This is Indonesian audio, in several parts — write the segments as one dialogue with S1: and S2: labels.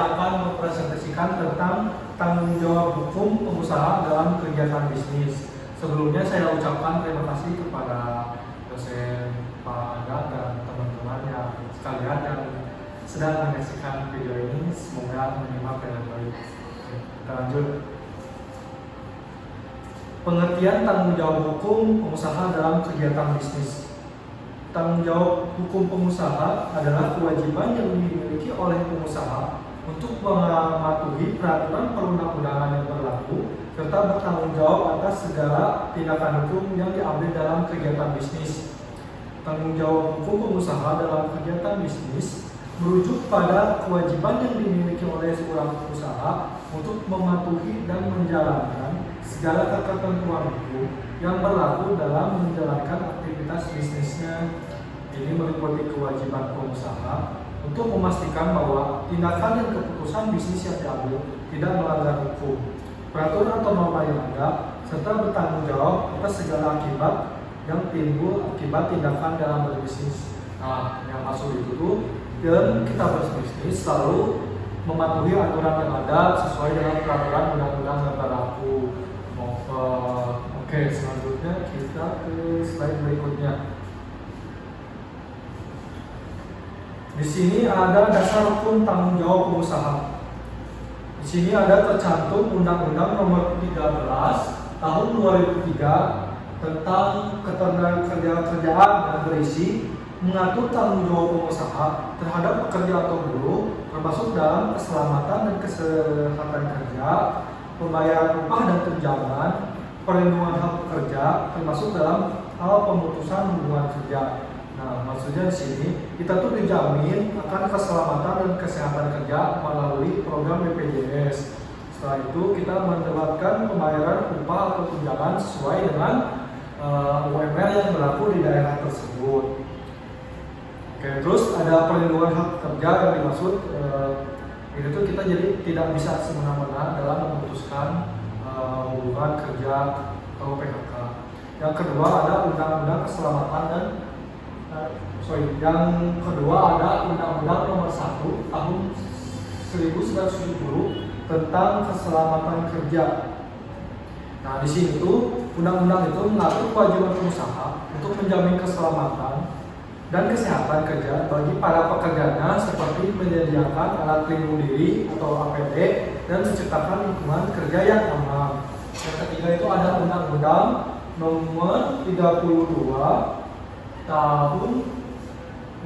S1: saya akan mempresentasikan tentang tanggung jawab hukum pengusaha dalam kegiatan bisnis. Sebelumnya saya ucapkan terima kasih kepada dosen Pak Aga dan teman-teman yang sekalian yang sedang menyaksikan video ini. Semoga menyimak dengan baik. Kita lanjut. Pengertian tanggung jawab hukum pengusaha dalam kegiatan bisnis. Tanggung jawab hukum pengusaha adalah kewajiban yang dimiliki oleh pengusaha untuk mematuhi peraturan perundang-undangan yang berlaku serta bertanggung jawab atas segala tindakan hukum yang diambil dalam kegiatan bisnis. Tanggung jawab hukum pengusaha dalam kegiatan bisnis merujuk pada kewajiban yang dimiliki oleh seorang pengusaha untuk mematuhi dan menjalankan segala ketentuan hukum yang berlaku dalam menjalankan aktivitas bisnisnya. Ini meliputi kewajiban pengusaha untuk memastikan bahwa tindakan dan keputusan bisnis yang diambil tidak melanggar hukum, peraturan atau norma yang ada, serta bertanggung jawab atas segala akibat yang timbul akibat tindakan dalam berbisnis. Nah, yang maksud itu tuh, dan kita berbisnis selalu mematuhi aturan yang ada sesuai dengan peraturan undang-undang yang berlaku. Oke, selanjutnya kita ke slide berikutnya. Di sini ada dasar hukum tanggung jawab pengusaha. Di sini ada tercantum Undang-Undang Nomor 13 Tahun 2003 tentang ketenagakerjaan dan berisi mengatur tanggung jawab pengusaha terhadap pekerja atau buruh, termasuk dalam keselamatan dan kesehatan kerja, pembayaran upah dan tunjangan, perlindungan hak pekerja, termasuk dalam hal pemutusan hubungan kerja. Nah, maksudnya di sini kita tuh dijamin akan keselamatan dan kesehatan kerja melalui program BPJS. Setelah itu kita mendapatkan pembayaran upah atau tunjangan sesuai dengan UMR yang berlaku di daerah tersebut. Oke, terus ada perlindungan hak kerja yang dimaksud itu tuh kita jadi tidak bisa semena-mena dalam memutuskan hubungan kerja atau PHK. Yang kedua ada Undang-Undang Keselamatan dan yang kedua ada Undang-Undang Nomor 1 Tahun 1970 tentang keselamatan kerja. Nah, di sini tuh undang-undang itu mengatur kewajiban pengusaha untuk menjamin keselamatan dan kesehatan kerja bagi para pekerjanya seperti menyediakan alat pelindung diri atau APD dan menciptakan lingkungan kerja yang aman. Yang ketiga itu ada Undang-Undang Nomor 32 Tahun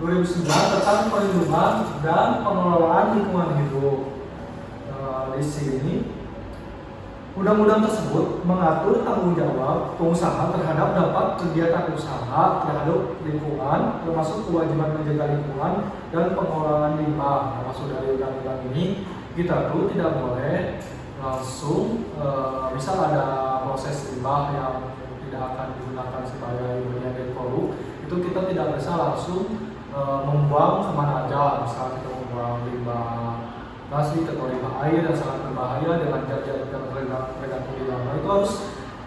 S1: 2009 tentang perlindungan dan pengelolaan lingkungan hidup. Di sini undang-undang tersebut mengatur tanggung jawab pengusaha terhadap dampak kegiatan usaha terhadap lingkungan, termasuk kewajiban menjaga lingkungan dan pengelolaan limbah. Maksud dari undang-undang ini kita tuh tidak boleh langsung misal ada proses limbah yang tidak akan digunakan sebagai bagian dari produk, itu kita tidak bisa langsung membuang kemana aja. Misalnya kita membuang limbah plastik atau limbah air yang sangat berbahaya dengan zat-zat yang tergandung di dalamnya, itu harus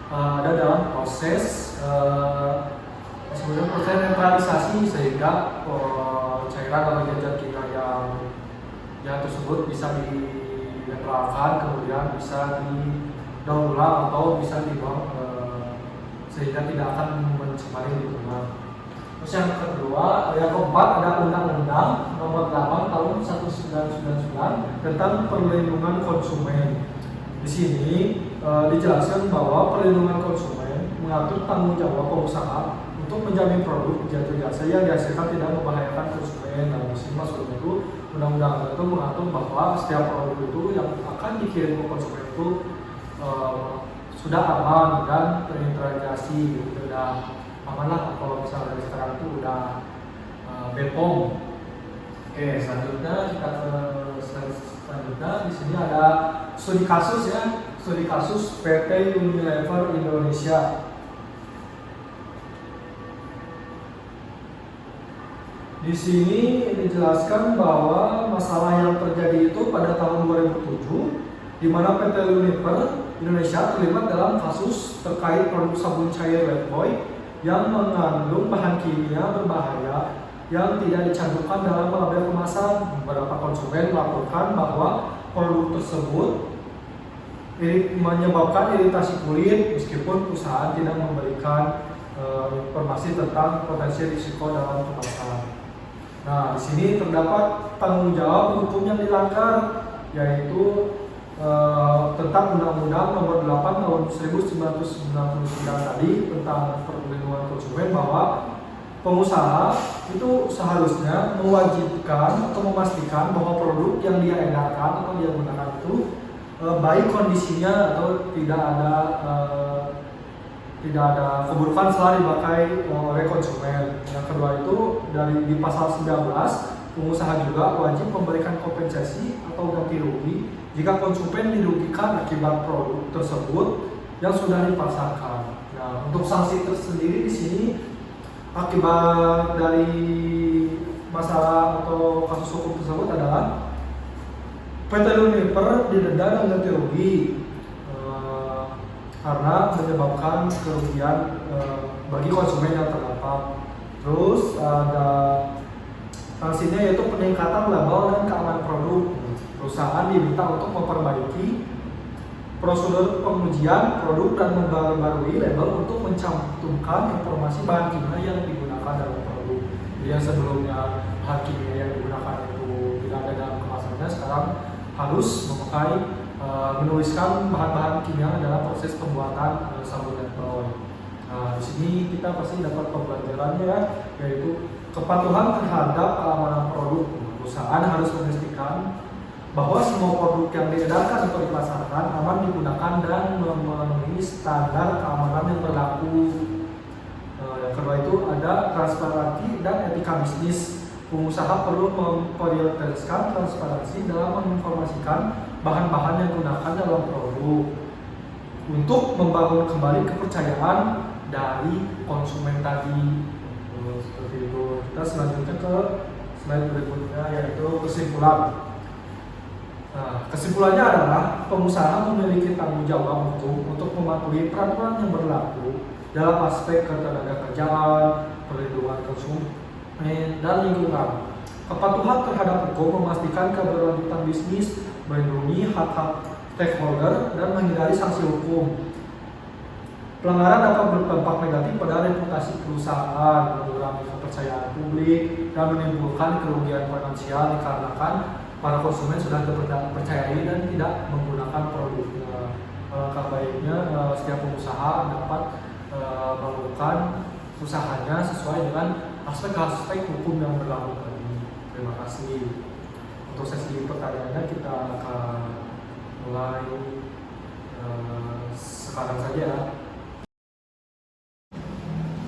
S1: ada dalam proses sebenarnya proses neutralisasi sehingga cairan atau zat-zat kimia yang tersebut bisa dinetralkan, kemudian bisa didaur ulang atau bisa dibuang sehingga tidak akan mencemari lingkungan. Terus yang kedua, yang keempat ada Undang-Undang Nomor 8 Tahun 1999 tentang perlindungan konsumen. Di sini dijelaskan bahwa perlindungan konsumen mengatur tanggung jawab pengusaha untuk menjamin produk jasa yang dihasilkan tidak membahayakan konsumen. Nah, di sini maksudnya itu undang-undang itu mengatur bahwa setiap produk itu yang akan dikirim ke konsumen itu sudah aman dan terintegrasi, gitu, sudah aman lah. Kalau misalnya dari sekarang itu udah BPOM. Oke, selanjutnya kita ke selanjutnya. Di sini ada studi kasus ya, studi kasus PT Unilever Indonesia. Di sini dijelaskan bahwa masalah yang terjadi itu pada tahun 2007, di mana PT Unilever Indonesia terlibat dalam kasus terkait produk sabun cair Lifebuoy yang mengandung bahan kimia berbahaya yang tidak dicantumkan dalam label kemasan. Beberapa konsumen melaporkan bahwa produk tersebut menyebabkan iritasi kulit meskipun perusahaan tidak memberikan informasi tentang potensi risiko dalam kemasan. Nah, di sini terdapat tanggung jawab hukum yang dilanggar, yaitu tentang Undang-Undang Nomor 8 Tahun 1999 tadi tentang perlindungan konsumen, bahwa pengusaha itu seharusnya mewajibkan atau memastikan bahwa produk yang dia edarkan atau dia gunakan itu baik kondisinya atau tidak ada keburukan setelah dipakai oleh konsumen. Yang kedua itu di pasal 19, pengusaha juga wajib memberikan kompensasi atau ganti rugi jika konsumen dirugikan akibat produk tersebut yang sudah dipasarkan. Nah, untuk sanksi tersendiri di sini akibat dari masalah atau kasus hukum tersebut adalah PT Unilever didenda dan ganti rugi karena menyebabkan kerugian bagi konsumen yang terdampak. Terus ada sanksinya yaitu peningkatan label dan keamanan produk. Perusahaan diminta untuk memperbaiki prosedur pengujian produk dan memperbarui label untuk mencantumkan informasi bahan kimia yang digunakan dalam produk. Jadi yang sebelumnya bahan kimia yang digunakan itu tidak ada dalam kemasannya, sekarang harus memakai menuliskan bahan-bahan kimia dalam proses pembuatan sabun dan perawat. Nah, di sini kita pasti dapat pembelajarannya, yaitu kepatuhan terhadap keamanan produk. Perusahaan harus memastikan bahwa semua produk yang diedarkan atau dipasarkan aman digunakan dan memenuhi standar keamanan yang berlaku. Yang kedua itu ada transparansi dan etika bisnis. Pengusaha perlu memprioritaskan transparansi dalam menginformasikan bahan-bahan yang digunakan dalam produk untuk membangun kembali kepercayaan dari konsumen tadi. Seperti itu. Kita selanjutnya ke slide berikutnya, yaitu kesimpulan. Nah, kesimpulannya adalah pengusaha memiliki tanggung jawab hukum untuk mematuhi peraturan yang berlaku dalam aspek ketenagakerjaan, perlindungan konsumen, dan lingkungan. Kepatuhan terhadap hukum memastikan keberlanjutan bisnis, melindungi hak-hak stakeholder, dan menghindari sanksi hukum. Pelanggaran dapat berdampak negatif pada reputasi perusahaan, mengurangi kepercayaan publik, dan menimbulkan kerugian finansial dikarenakan para konsumen sudah terpercayai dan tidak menggunakan produknya. Alangkah baiknya setiap pengusaha dapat melakukan usahanya sesuai dengan aspek-aspek hukum yang berlaku tadi. Terima kasih. Untuk sesi pertanyaannya kita akan mulai sekarang saja.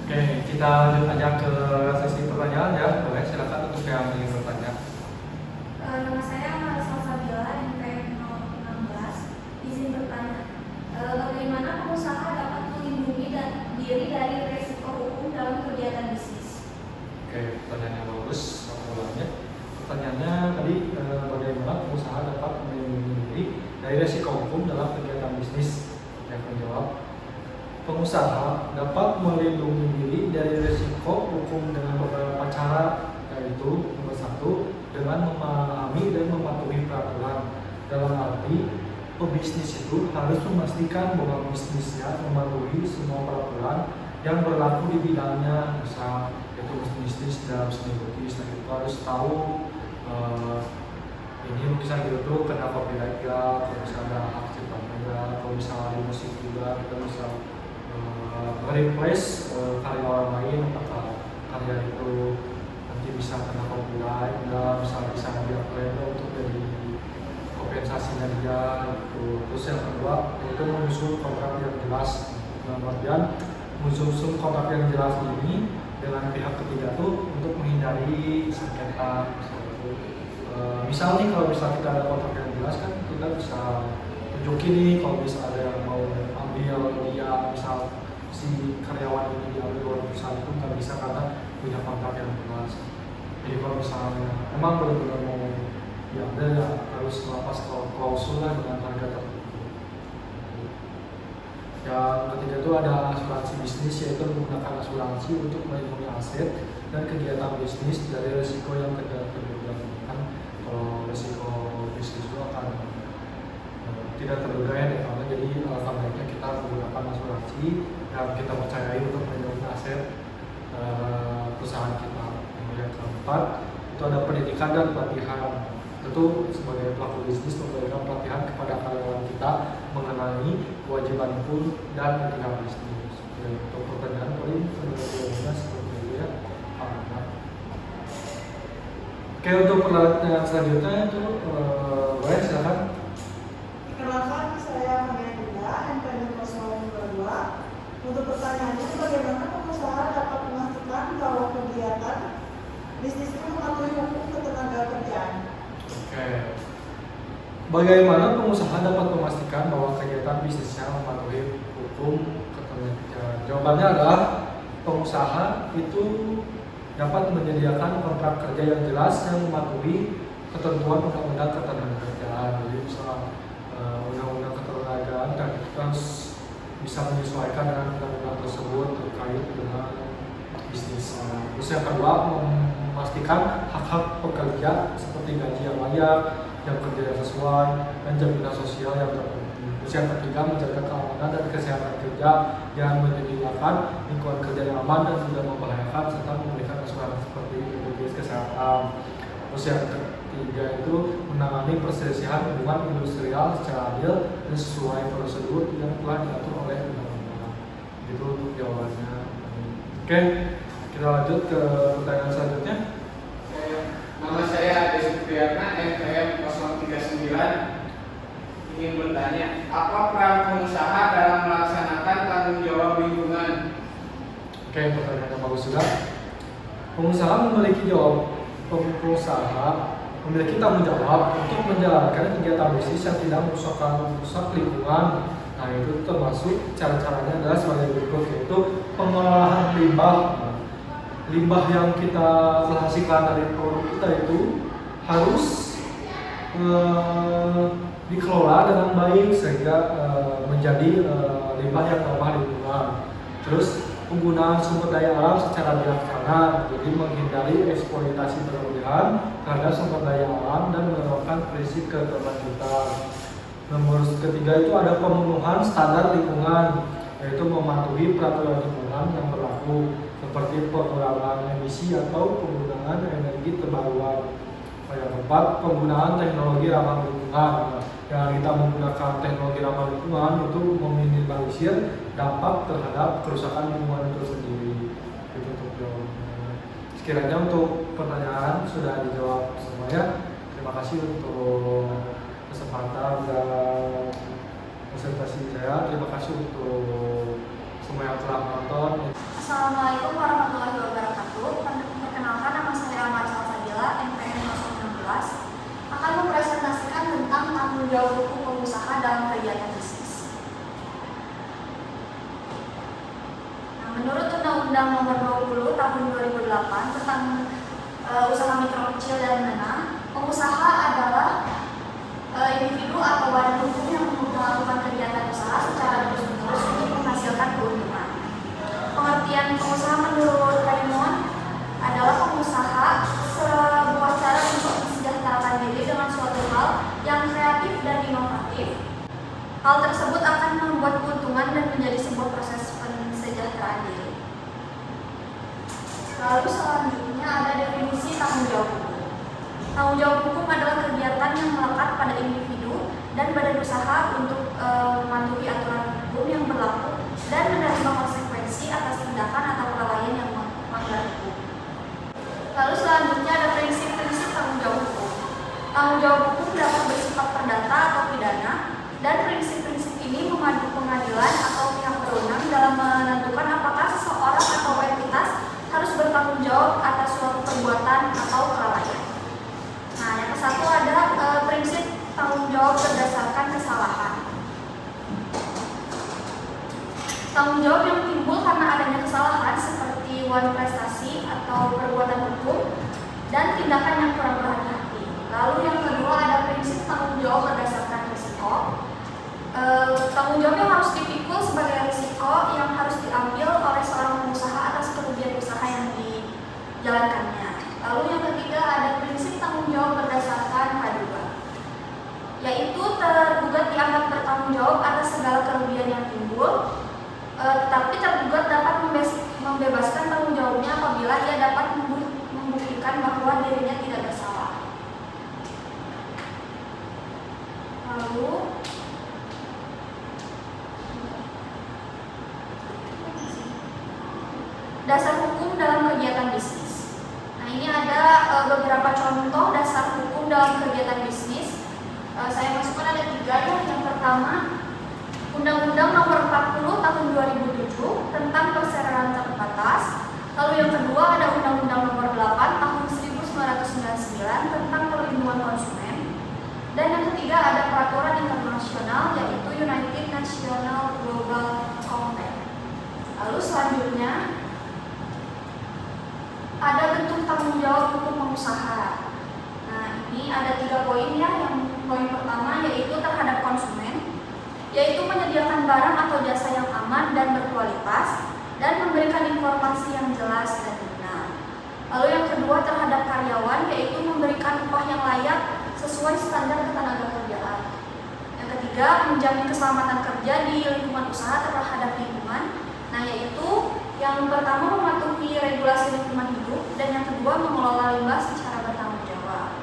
S1: Oke, kita lanjut aja ke sesi pertanyaan ya. Boleh, silakan untuk yang ingin bertanya.
S2: Nama saya Marisa Sabila, NPM 016. Izin bertanya, bagaimana pengusaha dapat melindungi diri dari risiko hukum dalam kegiatan bisnis?
S1: Oke, pertanyaan yang bagus. Ulangnya. Pertanyaannya tadi, bagaimana pengusaha dapat melindungi diri dari risiko hukum dalam kegiatan bisnis? Yang menjawab, pengusaha dapat melindungi diri dari risiko hukum dengan beberapa cara, yaitu nomor satu, dengan memahami dan mematuhi peraturan. Dalam arti, pebisnis itu harus memastikan bahwa bisnisnya mematuhi semua peraturan yang berlaku di bidangnya. Misal, yaitu bisnis dalam seni lukis, nah itu harus tahu ini bisa gitu, kena copyright ya, kalau misalnya ada hak cipta juga, kalau misalnya ada musik juga, kita bisa replace karya orang lain, apakah karya itu nanti bisa kena copyright, ya bisa dia klaim untuk jadi kompensasinya dia gitu. Terus yang kedua itu menyusun kontrak yang jelas. Dalam artian menyusun kontrak yang jelas ini dengan pihak ketiga tuh untuk menghindari sengketa. Misal nih, kalau misalnya kita ada kontrak yang jelas kan kita bisa tunjukin nih kalau misalnya ada yang mau ambil dia, misal si karyawan ini diambil oleh perusahaan itu nggak bisa karena punya kontrak yang jelas. Jadi kalau misalnya emang benar-benar mau diambil ya harus melepas klausul lah dengan harga tertentu. Yang ketiga itu ada asuransi bisnis, yaitu menggunakan asuransi untuk melindungi aset dan kegiatan bisnis dari risiko yang tidak terduga. Kan kalau risiko bisnis itu akan tidak terduga ya, karena jadi alangkah baiknya kita menggunakan asuransi yang kita percayai untuk melindungi aset perusahaan kita. Yang keempat itu ada pendidikan dan pelatihan. Tentu sebagai pelaku bisnis memberikan pelatihan kepada karyawan kita mengenai kewajiban hukum dan etika bisnis. Untuk pertanyaan poin sebenarnya seperti itu ya. Oke, untuk pertanyaan selanjutnya itu boleh silakan.
S3: Perkenalkan, saya Maria Dinda, NPM 022. Untuk pertanyaannya, bagaimana pengusaha dapat memastikan bahwa kegiatan bisnisnya mematuhi hukum ketenagakerjaan?
S1: Oke. Bagaimana pengusaha dapat memastikan bahwa kegiatan bisnisnya mematuhi hukum ketenagakerjaan? Jawabannya adalah pengusaha itu dapat menyediakan kontrak kerja yang jelas yang mematuhi ketentuan undang-undang ketenagakerjaan. Jadi misalnya undang-undang ketenagakerjaan dan kita harus bisa menyesuaikan dengan undang-undang tersebut terkait dengan bisnis. Terus yang kedua, memastikan hak-hak pekerja seperti gaji yang layak, jam kerja yang sesuai, dan jaminan sosial yang terpenuhi. Terus yang ketiga, menjaga keamanan dan kesehatan kerja yang menyediakan lingkungan kerja yang aman dan tidak membahayakan serta memberikan asuransi seperti BPJS Kesehatan. Terus yang ketiga itu menangani perselisihan hubungan industrial secara adil dan sesuai prosedur yang telah diatur oleh undang-undang. Itu untuk jawabannya. Oke, kita lanjut ke pertanyaan selanjutnya.
S4: Nama saya Ade Supriyatna, NPM 039. Ingin bertanya, apa peran pengusaha dalam melaksanakan tanggung jawab lingkungan?
S1: Oke, pertanyaannya bagus juga. Pengusaha memiliki tanggung jawab untuk menjalankan kegiatan bisnis yang tidak merusak lingkungan. Nah, itu termasuk cara-caranya adalah sebagai berikut, yaitu pengolahan limbah. Limbah yang kita hasilkan dari produk kita itu harus dikelola dengan baik sehingga menjadi limbah yang ramah lingkungan. Terus penggunaan sumber daya alam secara bijaksana, jadi menghindari eksploitasi berlebihan terhadap sumber daya alam dan menerapkan prinsip keberlanjutan. Nomor ketiga itu ada pemenuhan standar lingkungan, yaitu mematuhi peraturan lingkungan yang berlaku seperti pengurangan emisi atau penggunaan energi terbarukan. Yang keempat, penggunaan teknologi ramah lingkungan. Yang kita menggunakan teknologi ramah lingkungan itu meminimalisir dampak terhadap kerusakan lingkungan itu sendiri. Itu untuk jawabannya. Sekiranya untuk pertanyaan sudah dijawab semuanya. Terima kasih untuk kesempatan dan presentasi saya. Terima kasih untuk semua yang telah menonton.
S2: Assalamualaikum warahmatullahi wabarakatuh. Perkenalkan, nama saya Marisa Sabila, NPM 016, akan mempresentasikan tentang tanggung jawab hukum pengusaha dalam kegiatan bisnis. Nah, menurut Undang-Undang Nomor 20 Tahun 2008 tentang usaha mikro kecil dan menengah, pengusaha adalah individu atau badan hukum yang melakukan kegiatan usaha secara terus-menerus untuk menghasilkan keuntungan. Pengertian pengusaha menurut Raymond adalah pengusaha sebuah cara untuk mensejahterakan diri dengan suatu hal yang kreatif dan inovatif. Hal tersebut akan membuat keuntungan dan menjadi sebuah proses pensejahteraan diri. Lalu selanjutnya ada definisi tanggung jawab hukum. Tanggung jawab hukum adalah kegiatan yang melekat pada individu dan badan usaha untuk mematuhi aturan hukum yang berlaku dan menerima konsekuensi atas tindakan atau kelalaian yang melanggar hukum. Lalu selanjutnya ada prinsip-prinsip tanggung jawab hukum. Tanggung jawab hukum dapat bersifat perdata atau pidana, dan prinsip-prinsip ini memadu pengadilan atau pihak berwenang dalam menentukan apakah seseorang atau entitas harus bertanggung jawab atas suatu perbuatan atau kelalaian. Nah, yang kesatu ada prinsip tanggung jawab berdasarkan kesalahan. Tanggung jawab yang timbul karena adanya kesalahan seperti prestasi atau perbuatan hukum dan tindakan yang kurang berhati-hati. Lalu yang kedua ada prinsip tanggung jawab berdasarkan risiko. Tanggung jawab yang harus dipikul sebagai risiko yang harus diambil oleh seorang pengusaha atas kerugian usaha yang dianggap bertanggung jawab atas segala kerugian yang timbul, tetapi tergugat dapat membebaskan tanggung jawabnya apabila ia dapat membuktikan bahwa dirinya tidak bersalah. Lalu dasar hukum dalam kegiatan bisnis. Nah, ini ada beberapa contoh dasar hukum dalam kegiatan bisnis. Saya masukkan ada 3 ya. Yang pertama, Undang-Undang Nomor 40 Tahun 2007 tentang perseroan terbatas. Lalu yang kedua ada Undang-Undang Nomor 8 Tahun 1999 tentang perlindungan konsumen. Dan yang ketiga ada peraturan internasional yaitu United National Global Compact. Lalu selanjutnya ada bentuk tanggung jawab hukum pengusaha. Nah, ini ada 3 poin ya. Yang poin pertama yaitu terhadap konsumen, yaitu menyediakan barang atau jasa yang aman dan berkualitas dan memberikan informasi yang jelas dan benar. Lalu yang kedua terhadap karyawan, yaitu memberikan upah yang layak sesuai standar ketenagakerjaan. Yang ketiga menjamin keselamatan kerja di lingkungan usaha terhadap lingkungan. Nah, yaitu yang pertama mematuhi regulasi lingkungan hidup dan yang kedua mengelola limbah secara bertanggung jawab.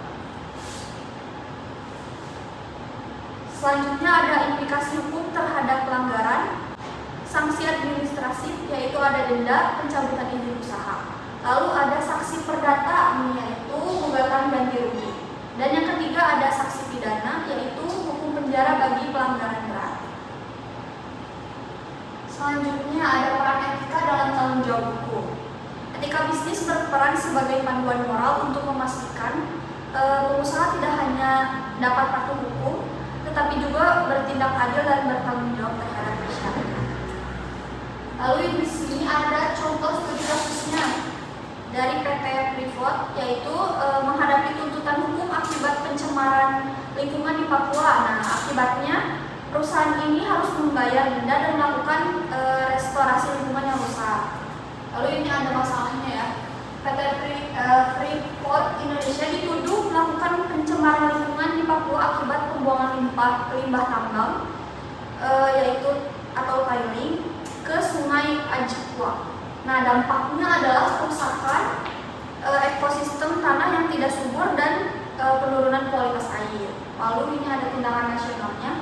S2: Selanjutnya ada implikasi hukum terhadap pelanggaran, sanksi administratif yaitu ada denda, pencabutan izin usaha. Lalu ada saksi perdata yaitu gugatan ganti rugi. Dan yang ketiga ada saksi pidana yaitu hukum penjara bagi pelanggaran berat. Selanjutnya ada peran etika dalam tanggung jawab hukum. Etika bisnis berperan sebagai panduan moral untuk memastikan pengusaha tidak hanya dapat patuh hukum, tetapi juga bertindak adil dan bertanggung jawab terhadap masyarakat. Lalu di sini ada contoh studi kasusnya dari PT Freeport, yaitu menghadapi tuntutan hukum akibat pencemaran lingkungan di Papua. Nah, akibatnya perusahaan ini harus membayar denda dan melakukan restorasi lingkungan yang rusak. Lalu ini ada masalahnya ya. PT Freeport Indonesia dituduh melakukan pencemaran lingkungan di Papua akibat pembuangan limbah tambang yaitu atau tiling ke Sungai Ajikwa. Nah, dampaknya adalah kerusakan ekosistem tanah yang tidak subur dan penurunan kualitas air. Lalu ini ada tindakan nasionalnya.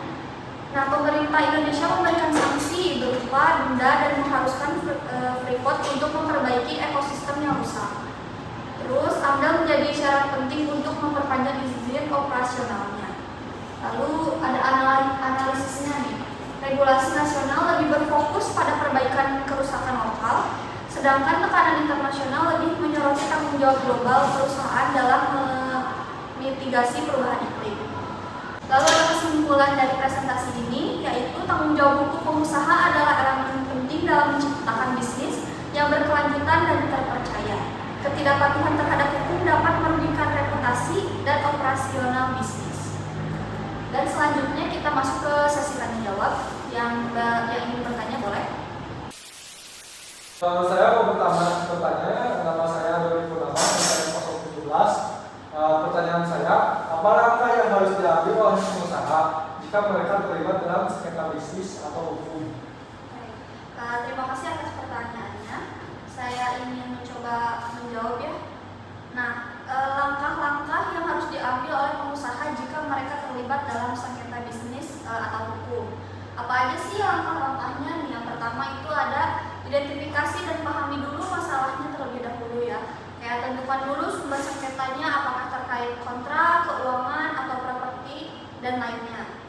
S2: Nah, pemerintah Indonesia memberikan sanksi berupa denda dan mengharuskan Freeport untuk memperbaiki ekosistem yang rusak. Terus, AMDAL menjadi syarat penting untuk memperpanjang izin operasionalnya. Lalu ada analisisnya nih. Regulasi nasional lebih berfokus pada perbaikan kerusakan lokal, sedangkan tekanan internasional lebih menyoroti tanggung jawab global perusahaan dalam mitigasi perubahan iklim. Lalu ada kesimpulan dari presentasi ini, yaitu tanggung jawab hukum pengusaha adalah elemen penting dalam menciptakan bisnis yang berkelanjutan dan terpercaya. Ketidakpatuhan terhadap hukum dapat merugikan reputasi dan operasional bisnis. Dan selanjutnya kita masuk ke sesi tanya jawab. Yang ingin bertanya boleh.
S1: Saya mau bertanya, nama saya Doni Purnama, saya 017. Pertanyaan saya, apa langkah yang harus diambil oleh pengusaha jika mereka terlibat dalam sengketa bisnis atau hukum?
S2: Terima kasih atas pertanyaannya. Saya ingin mencoba menjawab ya. Nah, langkah-langkah yang harus diambil oleh pengusaha jika mereka terlibat dalam sengketa bisnis atau hukum. Apa aja sih langkah-langkahnya nih? Yang pertama itu ada identifikasi dan pahami dulu masalahnya terlebih dahulu ya. Kayak tentukan dulu sumber sengketanya, apakah terkait kontrak, keuangan, atau properti, dan lainnya.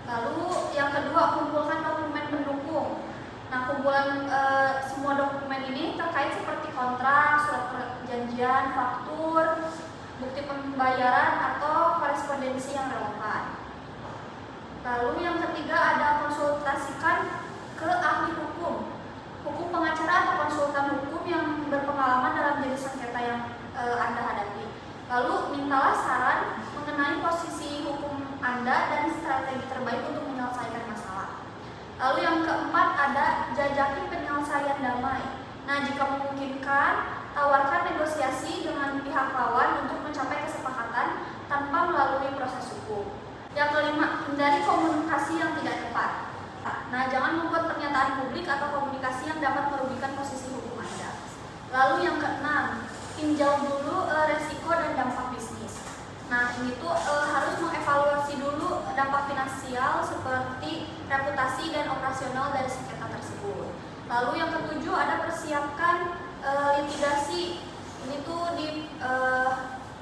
S2: Lalu yang kedua, kumpulkan dokumen pendukung. Nah, kumpulan semua dokumen ini terkait seperti kontrak, surat perjanjian, faktur, bukti pembayaran, atau korespondensi yang relevan. Lalu yang ketiga ada konsultasikan ke ahli hukum pengacara atau konsultan hukum yang berpengalaman dalam jenis sengketa yang Anda hadapi. Lalu mintalah saran mengenai posisi hukum Anda dan strategi terbaik untuk menyelesaikan masalah. Lalu yang keempat ada jajaki penyelesaian damai. Nah, jika memungkinkan, tawarkan negosiasi dengan pihak lawan untuk mencapai kesepakatan tanpa melalui proses hukum. Yang kelima, hindari komunikasi yang tidak tepat. Nah, jangan membuat pernyataan publik atau komunikasi yang dapat merugikan posisi hukum Anda. Lalu yang keenam, tinjau dulu resiko dan dampak bisnis. Nah, ini tuh harus mengevaluasi dulu dampak finansial seperti reputasi dan operasional dari sengketa tersebut. Lalu yang ketujuh, ada persiapkan litigasi. Ini tuh di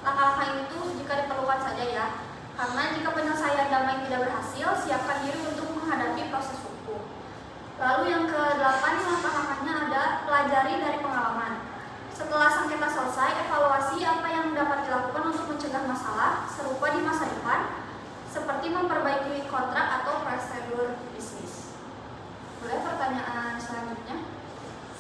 S2: langkah-langkah ini tuh jika diperlukan saja ya. Karena jika penyelesaian damai tidak berhasil, siapkan diri untuk menghadapi proses hukum. Lalu yang ke-8, langkah-langkahnya ada pelajari dari pengalaman. Setelah sengketa selesai, evaluasi apa yang dapat dilakukan untuk mencegah masalah serupa di masa depan, seperti memperbaiki kontrak atau prosedur bisnis. Boleh pertanyaan selanjutnya?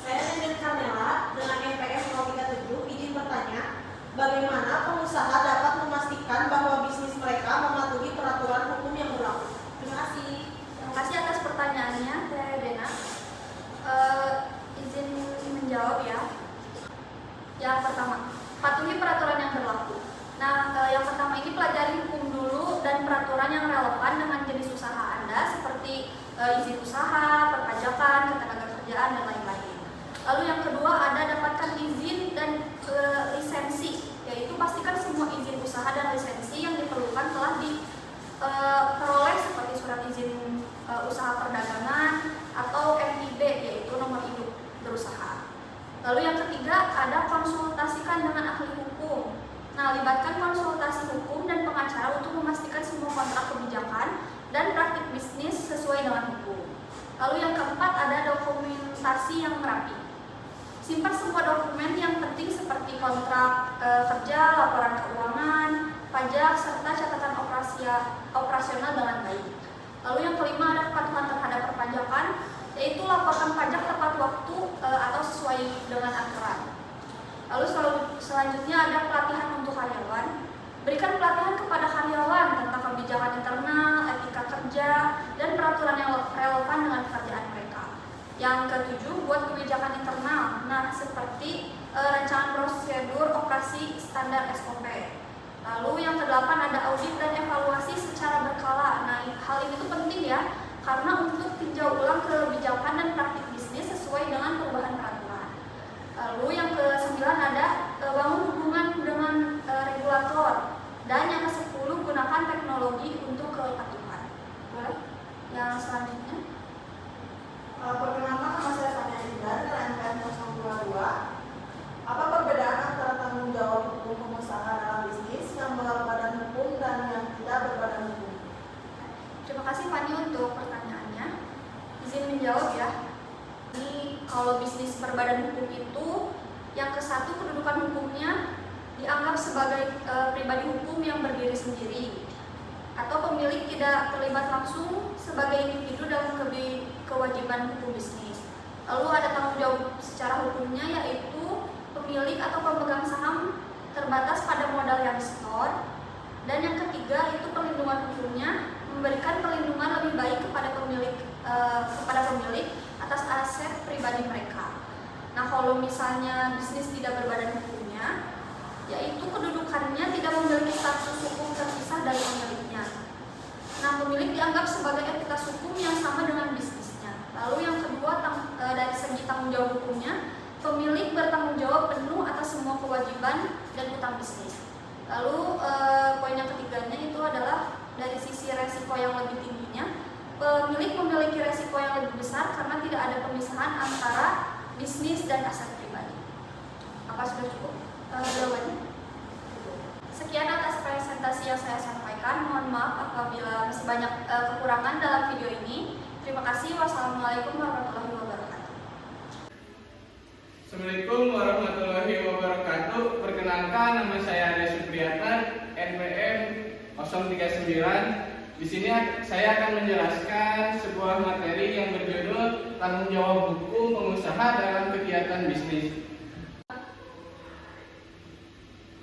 S3: Saya Nenek Kamela dengan MPS 037 izin bertanya, bagaimana pengusaha dapat memastikan bahwa bisnis mereka mematuhi peraturan hukum yang berlaku? Terima kasih.
S2: Terima kasih atas pertanyaannya, Teh Dena. Izin menjawab ya. Yang pertama, patuhi peraturan yang berlaku. Nah, yang pertama ini pelajari hukum dulu dan peraturan yang relevan dengan jenis usaha Anda seperti izin usaha, perpajakan, ketenagakerjaan, dan lain-lain. Lalu yang kedua ada dapatkan izin dan lisensi, yaitu pastikan semua izin usaha dan lisensi yang diperlukan telah diperoleh seperti surat izin usaha perdagangan atau NIB, yaitu nomor induk berusaha. Lalu yang ketiga ada konsultasikan dengan ahli hukum. Nah, libatkan konsultasi hukum dan pengacara untuk memastikan semua kontrak kebijakan dan praktik bisnis sesuai dengan hukum. Lalu yang keempat ada dokumentasi yang rapi. Simpan semua dokumen yang penting seperti kontrak kerja, laporan keuangan, pajak, serta catatan operasional dengan baik. Lalu yang kelima ada kepatuhan terhadap perpajakan, yaitu laporkan pajak tepat waktu atau sesuai dengan aturan. Lalu selanjutnya ada pelatihan untuk karyawan. Berikan pelatihan kepada karyawan tentang kebijakan internal, etika kerja, dan peraturan yang relevan dengan pekerjaan mereka. Yang ketujuh, buat kebijakan internal. Nah, seperti rancangan prosedur operasi standar SOP. Lalu yang kedelapan ada audit dan evaluasi secara berkala. Nah, hal ini tuh penting ya, karena untuk tinjau ulang kebijakan dan praktik bisnis sesuai dengan perubahan peraturan. Lalu yang ke-9 ada bangun hubungan dengan regulator. Dan yang ke-10 gunakan teknologi untuk kepatuhan. Boleh? Yang selanjutnya.
S3: Perkenalkan, nama saya Fania Indar dari MPS 022. Apa perbedaan antara tanggung jawab hukum pengusaha dalam bisnis yang berbadan hukum dan yang tidak berbadan hukum?
S2: Terima kasih Fani untuk pertanyaannya. Izin menjawab ya. Ini kalau bisnis berbadan hukum itu yang ke-1 kedudukan hukumnya dianggap sebagai pribadi hukum yang berdiri sendiri atau pemilik tidak terlibat langsung sebagai individu dalam kewajiban hukum bisnis. Lalu ada tanggung jawab secara hukumnya, yaitu pemilik atau pemegang saham terbatas pada modal yang disetor. Dan yang ketiga itu perlindungan hukumnya, memberikan perlindungan lebih baik kepada pemilik atas aset pribadi mereka. Nah, kalau misalnya bisnis tidak berbadan hukumnya, yaitu kedudukannya tidak memiliki status hukum terpisah dari pemiliknya. Nah, pemilik dianggap sebagai entitas hukum yang sama dengan bisnisnya. Lalu yang kedua, dari segi tanggung jawab hukumnya, pemilik bertanggung jawab penuh atas semua kewajiban dan utang bisnis. Lalu poin yang ketiganya itu adalah dari sisi resiko yang lebih tingginya, pemilik memiliki resiko yang lebih besar karena tidak ada pemisahan antara bisnis dan aset pribadi. Apa sudah cukup jawabannya? Sekian atas presentasi yang saya sampaikan. Mohon maaf apabila masih banyak kekurangan dalam video ini. Terima kasih. Wassalamualaikum warahmatullahi wabarakatuh.
S4: Assalamualaikum warahmatullahi wabarakatuh. Perkenalkan, nama saya Ade Supriyata, NPM 039. Di sini saya akan menjelaskan sebuah materi yang berjudul tanggung jawab hukum pengusaha dalam kegiatan bisnis.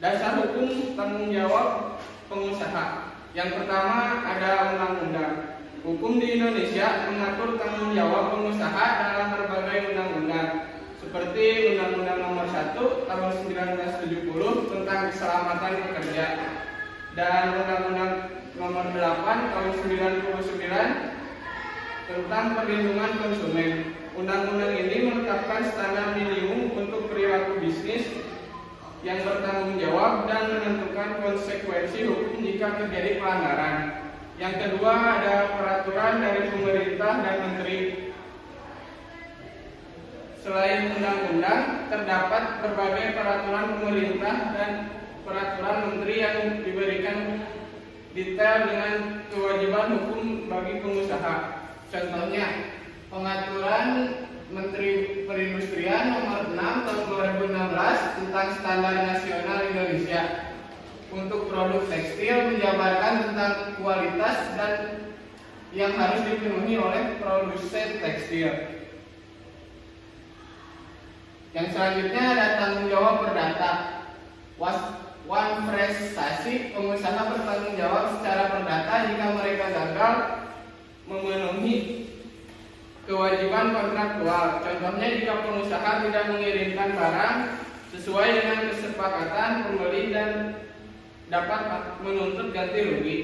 S4: Dasar hukum tanggung jawab pengusaha. Yang pertama ada undang-undang. Hukum di Indonesia mengatur tanggung jawab pengusaha dalam berbagai undang-undang, seperti Undang-Undang Nomor 1 Tahun 1970 tentang keselamatan pekerja. dan Undang-Undang Nomor 8 Tahun 99 tentang Perlindungan Konsumen. Undang-undang ini menetapkan standar minimum untuk perilaku bisnis yang bertanggung jawab dan menentukan konsekuensi hukum jika terjadi pelanggaran. Yang kedua, ada peraturan dari pemerintah dan menteri. Selain undang-undang, terdapat berbagai peraturan pemerintah dan peraturan menteri yang diberikan detail dengan kewajiban hukum bagi pengusaha. Contohnya, Pengaturan Menteri Perindustrian Nomor 6 Tahun 2016 tentang Standar Nasional Indonesia untuk produk tekstil menjabarkan tentang kualitas dan yang harus dipenuhi oleh produsen tekstil. Yang selanjutnya ada tanggung jawab perdata. One prestasi, pengusaha bertanggung jawab secara perdata jika mereka gagal memenuhi kewajiban kontraktual. Contohnya jika pengusaha tidak mengirimkan barang sesuai dengan kesepakatan pembeli dan dapat menuntut ganti rugi.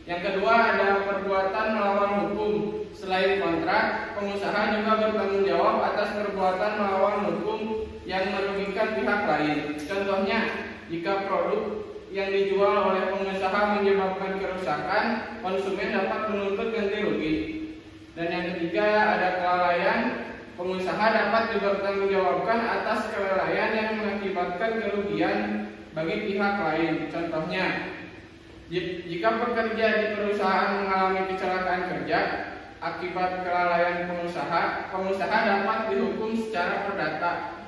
S4: Yang kedua ada perbuatan melawan hukum. Selain kontrak, pengusaha juga bertanggung jawab atas perbuatan melawan hukum yang merugikan pihak lain. Contohnya, jika produk yang dijual oleh pengusaha menyebabkan kerusakan, konsumen dapat menuntut ganti rugi. Dan yang ketiga ada kelalaian. Pengusaha dapat dipertanggungjawabkan atas kelalaian yang mengakibatkan kerugian bagi pihak lain. Contohnya, jika pekerja di perusahaan mengalami kecelakaan kerja akibat kelalaian pengusaha dapat dihukum secara perdata.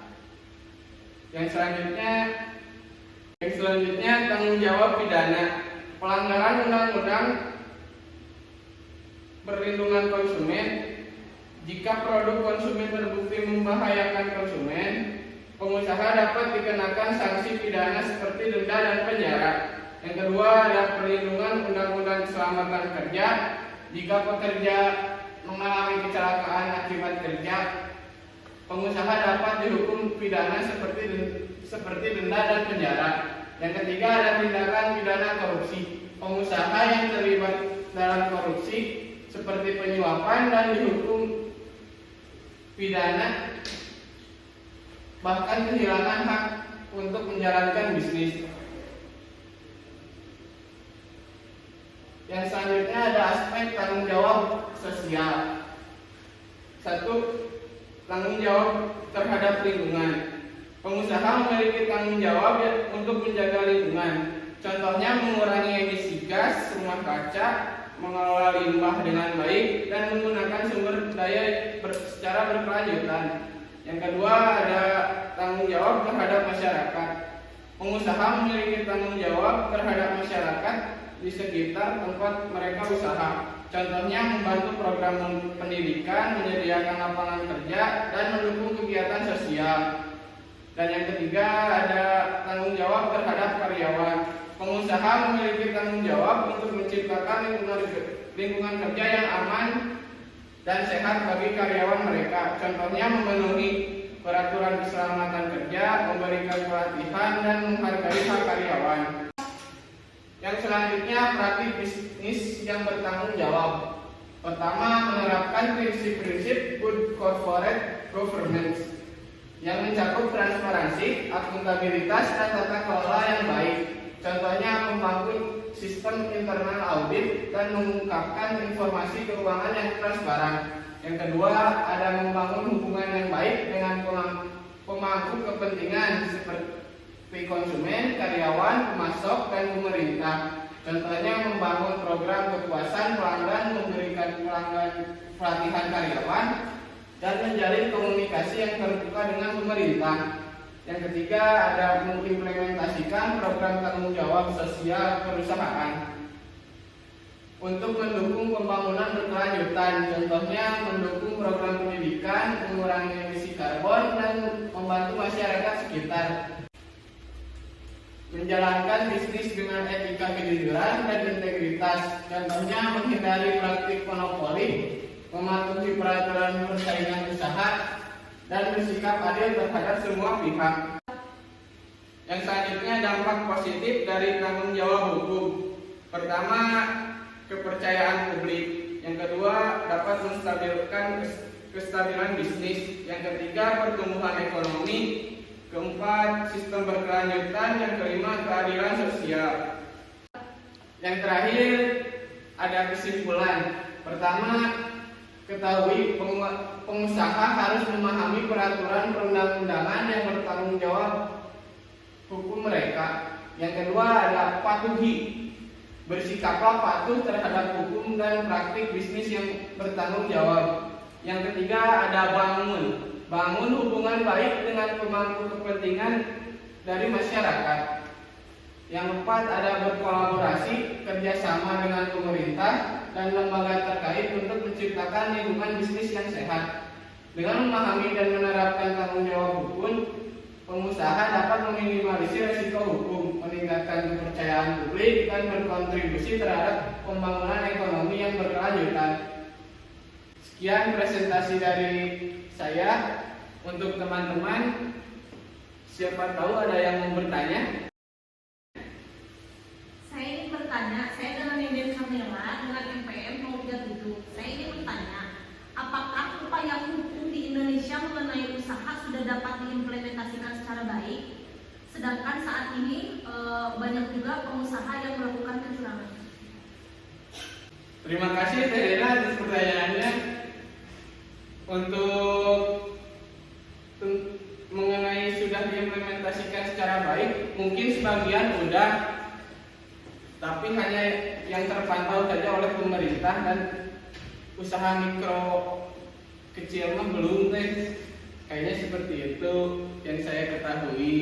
S4: Yang selanjutnya tanggung jawab pidana. Pelanggaran undang-undang perlindungan konsumen. Jika produk konsumen terbukti membahayakan konsumen, pengusaha dapat dikenakan sanksi pidana seperti denda dan penjara. Yang kedua ada perlindungan undang-undang keselamatan kerja. Jika pekerja mengalami kecelakaan akibat kerja, pengusaha dapat dihukum pidana seperti denda dan penjara. Yang ketiga ada tindakan pidana korupsi. Pengusaha yang terlibat dalam korupsi seperti penyuapan dan dihukum pidana bahkan kehilangan hak untuk menjalankan bisnis. Yang selanjutnya ada aspek tanggung jawab sosial. 1. Tanggung jawab terhadap lingkungan. Pengusaha memiliki tanggung jawab untuk menjaga lingkungan. Contohnya mengurangi emisi gas rumah kaca, mengelola limbah dengan baik, dan menggunakan sumber daya secara berkelanjutan. Yang kedua ada tanggung jawab terhadap masyarakat. Pengusaha memiliki tanggung jawab terhadap masyarakat di sekitar tempat mereka usaha. Contohnya membantu program pendidikan, menyediakan lapangan kerja, dan mendukung kegiatan sosial. Dan yang ketiga ada tanggung jawab terhadap karyawan. Pengusaha memiliki tanggung jawab untuk menciptakan lingkungan kerja yang aman dan sehat bagi karyawan mereka. Contohnya memenuhi peraturan keselamatan kerja, memberikan pelatihan, dan menghargai hak karyawan. Yang selanjutnya praktik bisnis yang bertanggung jawab. Pertama, menerapkan prinsip-prinsip good corporate governance yang mencakup transparansi, akuntabilitas, dan tata kelola yang baik. Contohnya membangun sistem internal audit dan mengungkapkan informasi keuangan yang transparan. Yang kedua, ada membangun hubungan yang baik dengan pemangku kepentingan seperti konsumen, karyawan, pemasok, dan pemerintah. Contohnya membangun program kepuasan pelanggan, memberikan pelatihan karyawan, dan menjalin komunikasi yang terbuka dengan pemerintah. Yang ketiga ada mengimplementasikan program tanggung jawab sosial perusahaan untuk mendukung pembangunan berkelanjutan. Contohnya mendukung program pendidikan, mengurangi emisi karbon, dan membantu masyarakat sekitar. Menjalankan bisnis dengan etika kejujuran dan integritas. Contohnya menghindari praktik monopoli, mematuhi peraturan persaingan usaha, dan bersikap adil terhadap semua pihak. Yang selanjutnya dampak positif dari tanggung jawab hukum. Pertama, kepercayaan publik. Yang kedua, dapat menstabilkan kestabilan bisnis. Yang ketiga, pertumbuhan ekonomi. Keempat, sistem berkelanjutan. Yang kelima, keadilan sosial. Yang terakhir, ada kesimpulan. Pertama, ketahui pengusaha harus memahami peraturan perundang-undangan yang bertanggung jawab hukum mereka. Yang kedua, ada patuhi. Bersikaplah patuh terhadap hukum dan praktik bisnis yang bertanggung jawab. Yang ketiga, ada bangun. Bangun hubungan baik dengan pemangku kepentingan dari masyarakat. Yang keempat, ada berkolaborasi, kerjasama dengan pemerintah dan lembaga terkait untuk menciptakan lingkungan bisnis yang sehat. Dengan memahami dan menerapkan tanggung jawab hukum, pengusaha dapat meminimalisir risiko hukum, meningkatkan kepercayaan publik, dan berkontribusi terhadap pembangunan ekonomi yang berkelanjutan. Sekian presentasi dari saya. Untuk teman-teman, siapa tahu ada yang mau bertanya?
S3: Saya ingin bertanya, saya dengan Nindin Kamila dengan MPM 037. Saya ingin bertanya, apakah upaya hukum di Indonesia mengenai usaha sudah dapat diimplementasikan secara baik? Sedangkan saat ini banyak juga pengusaha yang melakukan kecurangan.
S4: Terima kasih Teh Dena atas pertanyaannya. Untuk mengenai sudah diimplementasikan secara baik, mungkin sebagian sudah, tapi hanya yang terpantau saja oleh pemerintah, dan usaha mikro kecil mah belum teh. Kayaknya seperti itu yang saya ketahui.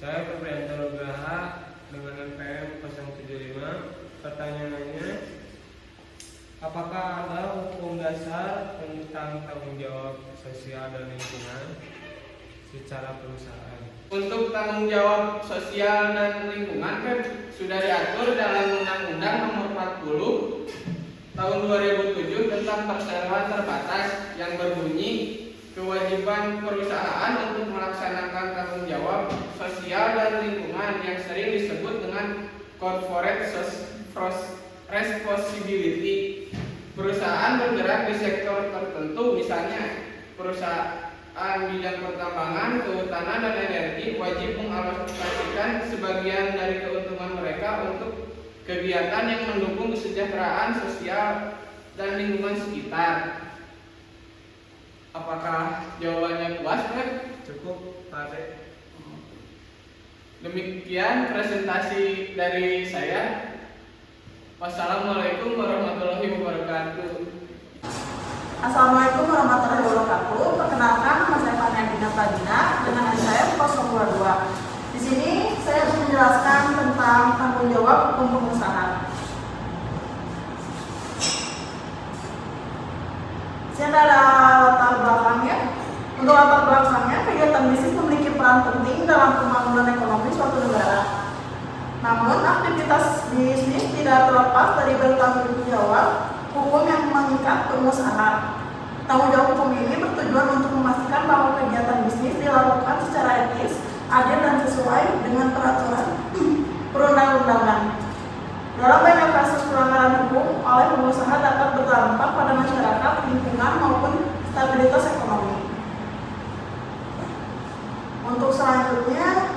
S5: Saya Febrianto Nugraha dengan NPM 075. Pertanyaannya, apakah ada hukum dasar tentang tanggung jawab sosial dan lingkungan secara perusahaan?
S4: Untuk tanggung jawab sosial dan lingkungan kan sudah diatur dalam Undang-Undang Nomor 40 Tahun 2007 tentang perseroan terbatas yang berbunyi kewajiban perusahaan untuk melaksanakan tanggung jawab sosial dan lingkungan yang sering disebut dengan corporate responsibility. Perusahaan bergerak di sektor tertentu, misalnya perusahaan bidang pertambangan, kehutanan, dan energi wajib mengalokasikan sebagian dari keuntungan mereka untuk kegiatan yang mendukung kesejahteraan sosial dan lingkungan sekitar. Apakah jawabannya puas, Pak?
S5: Cukup, Pak Dek.
S4: Demikian presentasi dari saya. Wassalamualaikum warahmatullahi wabarakatuh.
S3: Assalamualaikum warahmatullahi wabarakatuh. Perkenalkan, nama saya Fania Dina Pradina dengan NPM 022. Di sini saya akan menjelaskan tentang tanggung jawab hukum pengusaha. Di sini ada latar belakangnya. Untuk latar belakangnya, kegiatan bisnis memiliki peran penting dalam pembangunan ekonomi suatu negara. Namun, aktivitas bisnis tidak terlepas dari bertanggung jawab hukum yang mengikat pengusaha. Tanggung jawab hukum ini bertujuan untuk memastikan bahwa kegiatan bisnis dilakukan secara etis, adil, dan sesuai dengan peraturan perundang-undangan. Dalam banyak kasus pelanggaran hukum oleh pengusaha dapat berdampak pada masyarakat, lingkungan, maupun stabilitas ekonomi. Untuk selanjutnya,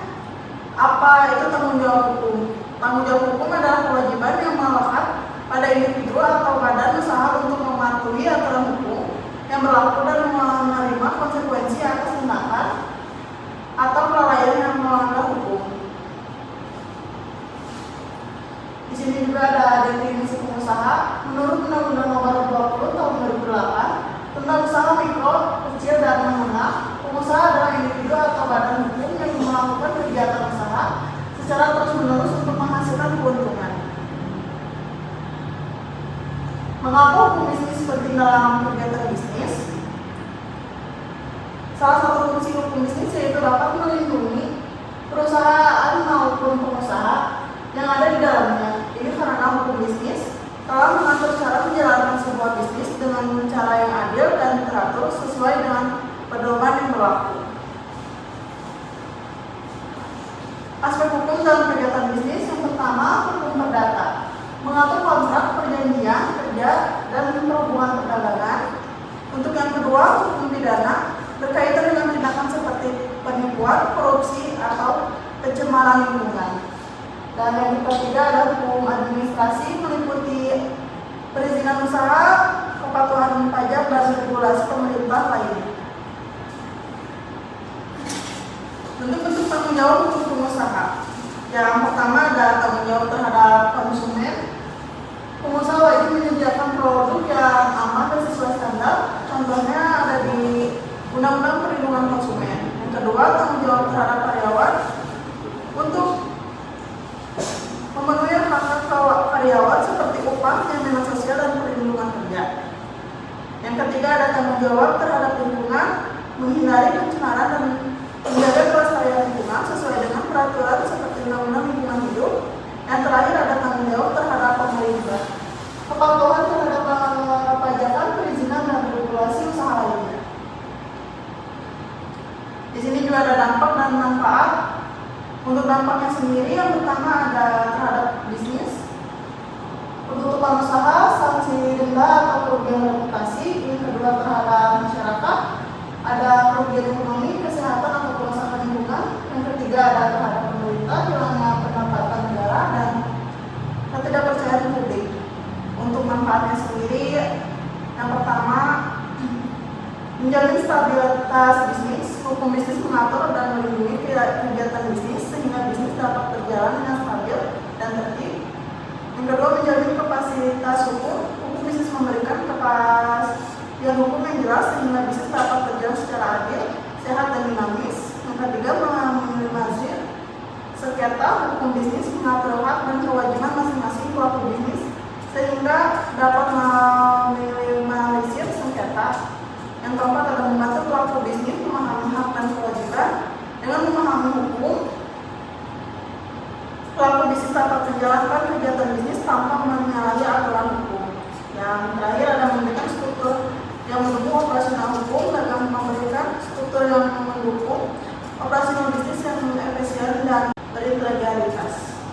S3: apa itu tanggung jawab hukum? Tanggung jawab hukum adalah kewajiban yang melekat pada individu atau badan usaha untuk mematuhi aturan hukum yang berlaku dan menerima konsekuensi atas tindakan atau kelalaian yang melanggar hukum. Di sini juga ada definisi pengusaha. Menurut Undang-Undang Nomor 20 Tahun 2008 tentang usaha mikro, kecil, dan menengah, pengusaha adalah individu atau badan hukum yang melakukan kegiatan usaha secara terus-menerus untuk menghasilkan keuntungan. Mengapa hukum bisnis penting dalam kegiatan bisnis? Salah satu fungsi hukum bisnis yaitu dapat melindungi perusahaan maupun pengusaha yang ada di dalamnya. Ini karena hukum bisnis telah mengatur cara menjalankan sebuah bisnis dengan cara yang adil dan teratur sesuai dengan pedoman yang berlaku.
S6: Aspek hukum dalam kegiatan bisnis yang pertama, hukum perdata, mengatur kontrak, perjanjian, kerja, dan perhubungan perdagangan. Untuk yang kedua, hukum pidana, berkaitan dengan tindakan seperti penipuan, korupsi, atau pencemaran lingkungan. Dan yang ketiga ada hukum administrasi, meliputi perizinan usaha, kepatuhan pajak, dan regulasi pemerintah lainnya. Bentuk-bentuk tanggung jawab untuk pengusaha. Yang pertama ada tanggung jawab terhadap konsumen. Pengusaha wajib menyediakan produk yang aman dan sesuai standar. Contohnya ada di Undang-Undang Perlindungan Konsumen. Yang kedua, tanggung jawab terhadap karyawan untuk memenuhi hak karyawan seperti upah, jaminan sosial, dan perlindungan kerja. Yang ketiga ada tanggung jawab terhadap lingkungan, menghindari pencemaran dan menjaga kelestarian lingkungan sesuai dengan peraturan seperti Undang-Undang Lingkungan Hidup. Yang terakhir ada tanggung jawab terhadap pemerintah, kepatuhan terhadap pajakan, perizinan, dan regulasi usaha lainnya. Di sini juga ada dampak dan manfaat. Untuk dampaknya sendiri, yang pertama ada terhadap bisnis, penutupan usaha, sanksi denda atau kerugian reputasi. Yang kedua terhadap masyarakat, ada kerugian ekonomi, kesehatan atau kerusakan lingkungan. Yang ketiga ada terhadap pemerintah, hilangnya pendapatan negara dan ketidakpercayaan publik. Untuk manfaatnya sendiri, yang pertama menjamin stabilitas bisnis. Hukum bisnis mengatur dan melindungi kegiatan bisnis sehingga bisnis dapat berjalan dengan stabil dan tertib. Yang kedua, menjamin kapasitas hukum. Hukum bisnis memberikan kepastian hukum yang jelas sehingga bisnis dapat berjalan secara adil, sehat, dan dinamis. Yang ketiga, meminimalisir sengketa. Hukum bisnis mengatur hak dan kewajiban masing-masing pelaku bisnis sehingga dapat meminimalisir sengketa. Yang keempat adalah membantu pelaku bisnis memahami hak dan kewajiban. Dengan memahami hukum, pelaku bisnis dapat menjalankan kegiatan bisnis tanpa menyalahi aturan hukum. Yang terakhir ada memberikan struktur yang mendukung operasional hukum dan memberikan struktur yang mendukung operasional bisnis yang efisien dan berintegritas.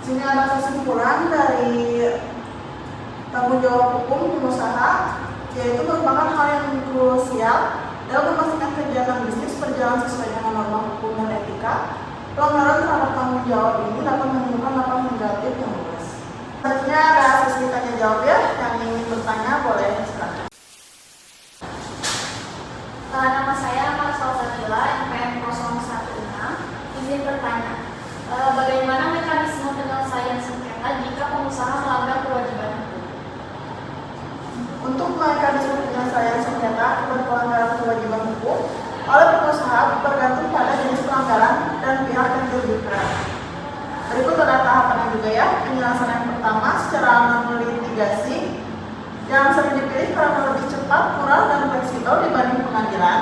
S6: Sini ada kesimpulan dari tanggung jawab hukum pengusaha, yaitu merupakan hal yang krusial dalam memastikan kegiatan bisnis berjalan sesuai dengan norma hukum dan etika. Pelanggaran terhadap tanggung jawab ini dapat menimbulkan dampak negatif yang luas. Selanjutnya ada sesi tanya jawab ya, yang ingin bertanya boleh silakan.
S2: Nama saya Marsal Sabila, NPM 016. Izin bertanya, bagaimana mekanisme penyelesaian sengketa jika pengusaha melanggar kewajiban hukum?
S6: Untuk mekanisme penyelesaian sengketa akibat pelanggaran kewajiban hukum oleh pengusaha bergantung pada jenis pelanggaran dan pihak yang dirugikan. Berikut ada tahapannya juga ya. Penjelasan yang pertama secara non-litigasi yang sering dipilih karena lebih cepat, murah, dan fleksibel dibanding pengadilan.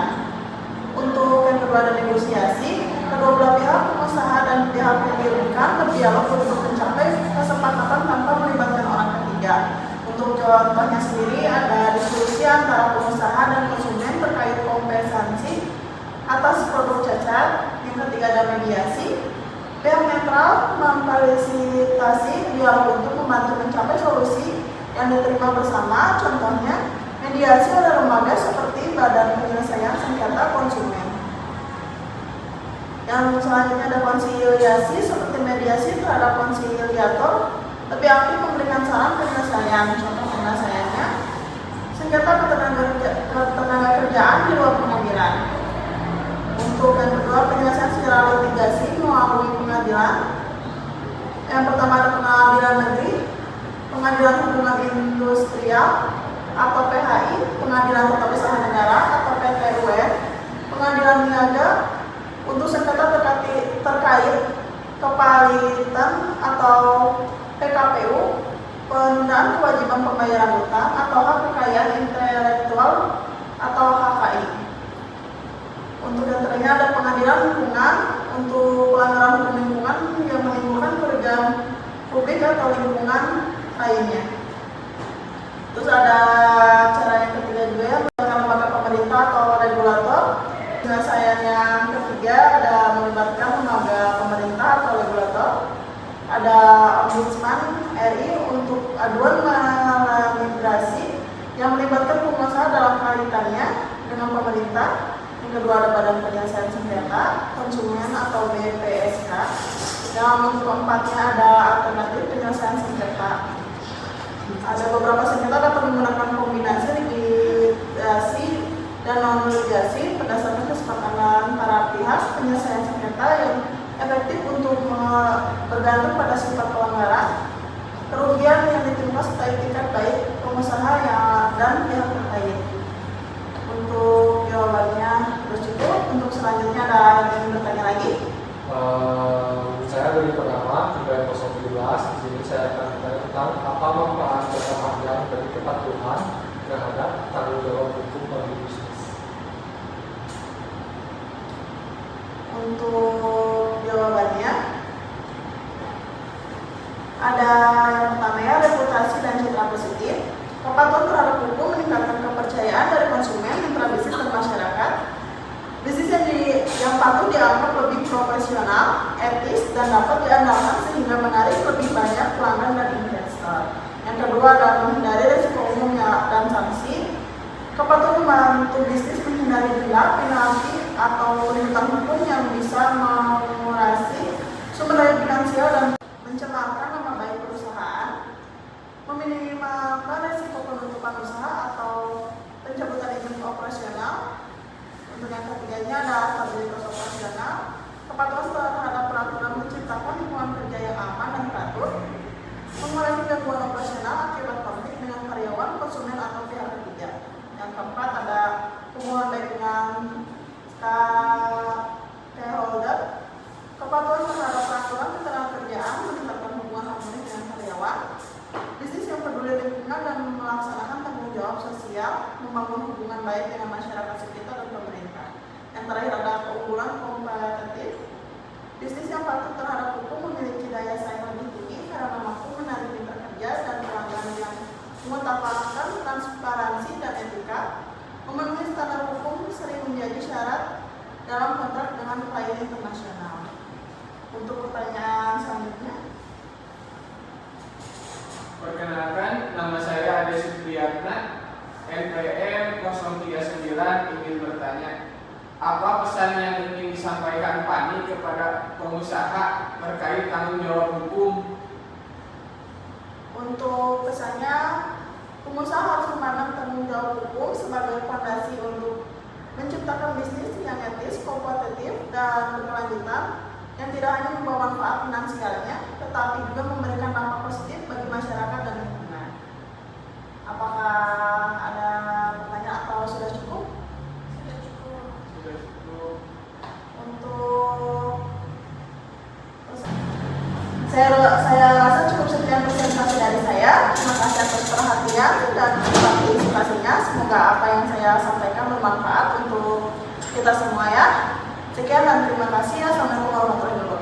S6: Untuk yang kedua ada negosiasi. Kedua belah pihak, pengusaha dan pihak yang dirugikan berdialog untuk mencapai kesepakatan tanpa melibatkan orang ketiga. Untuk contohnya sendiri ada diskusi antara pengusaha dan konsumen terkait kompensasi atas produk cacat. Yang ketiga ada mediasi. Pihak netral memfasilitasi dialog untuk membantu mencapai solusi yang diterima bersama. Contohnya mediasi oleh lembaga seperti Badan Penyelesaian Sengketa Konsumen. Yang selanjutnya ada konsiliasi, seperti mediasi terhadap konsiliator lebih aktif memberikan saran penyelesaian. Contoh penyelesaiannya sengketa ketenaga kerjaan di luar pengadilan. Untuk yang kedua penyelesaian secara litigasi melalui pengadilan. Yang pertama ada pengadilan negeri, pengadilan hubungan industrial atau PHI, pengadilan tata usaha negara atau PT-UN, pengadilan niaga untuk sengketa terkait kepalitan atau PKPU, penundaan kewajiban pembayaran utang atau hak kekayaan intelektual atau HKI. Untuk yang terakhir ada pengadilan lingkungan untuk pelanggaran hukum lingkungan yang menimbulkan kerugian publik atau lingkungan lainnya. Terus ada cara yang ketiga juga ya, dengan lembaga pemerintah atau regulator. Penyelesaian yang ketiga RI untuk aduan migrasi yang melibatkan pengusaha dalam kaitannya dengan pemerintah. Yang kedua ada Badan Penyelesaian Sengketa Konsumen atau BPSK. Yang keempatnya ada alternatif penyelesaian sengketa. Ada beberapa sengketa dapat menggunakan kombinasi litigasi dan non litigasi berdasarkan kesepakatan para pihak penyelesaian sengketa yang efektif untuk bergantung pada sifat pelanggaran, kerugian yang diterima serta etikat baik pengusaha dan pihak terkait. Untuk jawabannya sudah cukup. Untuk selanjutnya ada yang bertanya lagi?
S1: Saya dari pertama 3017. Di sini saya akan bertanya tentang apa manfaat jangka panjang dari kepatuhan terhadap tanggung jawab hukum bagi bisnis.
S6: Untuk jawabannya ada yang pertama ya, reputasi dan citra positif. Kepatuhan terhadap hukum meningkatkan kepercayaan dari konsumen, mitra bisnis dan masyarakat. Bisnis yang patuh dianggap lebih profesional, etis, dan dapat diandalkan sehingga menarik lebih banyak pelanggan dan investor. Yang kedua adalah menghindari risiko umum dan sanksi. Kepatuhan membantu bisnis menghindari denda, penalti, atau penuntutan hukum yang bisa mengurangi sumber daya finansial dan mencemarkan nama baik perusahaan. Meminimalkan risiko penutupan usaha atau pencabutan izin operasional. Untuk yang ketiganya ada stabilitas operasional. Kepatuhan terhadap peraturan menciptakan lingkungan kerja yang aman dan teratur. Mengurangi gangguan operasional akibat konflik dengan karyawan, konsumen atau pihak ketiga. Yang keempat ada hubungan baik dengan stakeholder. Kepatuhan terhadap peraturan ketenagakerjaan meningkatkan hubungan harmonis dengan karyawan. Bisnis yang peduli lingkungan dan melaksanakan tanggung jawab sosial, membangun hubungan baik dengan masyarakat sekitar dan pemerintah. Yang terakhir ada keunggulan kompetitif. Bisnis yang patuh terhadap hukum memiliki daya saing lebih tinggi karena mampu menarik mitra kerja dan pelanggan yang mengutamakan transparansi dan etika. Memenuhi standar hukum sering menjadi syarat dalam kontrak dengan klien internasional. Untuk pertanyaan selanjutnya.
S4: Perkenalkan, nama saya Ade Supriyatna, NPM 039, ingin bertanya, apa pesan yang ingin disampaikan Pani kepada pengusaha terkait tanggung jawab hukum?
S6: Untuk pesannya, pengusaha harus memandang tanggung jawab hukum sebagai fondasi untuk menciptakan bisnis yang etis, kompetitif, dan berkelanjutan yang tidak hanya membawa manfaat finansialnya, tetapi juga memberikan dampak positif bagi masyarakat dan lingkungan. Apakah ada pertanyaan atau sudah cukup?
S2: Sudah cukup.
S4: Sudah cukup.
S6: Untuk saya rasa cukup sekian presentasi dari saya. Terima kasih atas perhatian dan partisipasinya. Semoga apa yang saya sampaikan bermanfaat untuk kita semua ya. Sekian dan terima kasih. Assalamualaikum warahmatullahi wabarakatuh.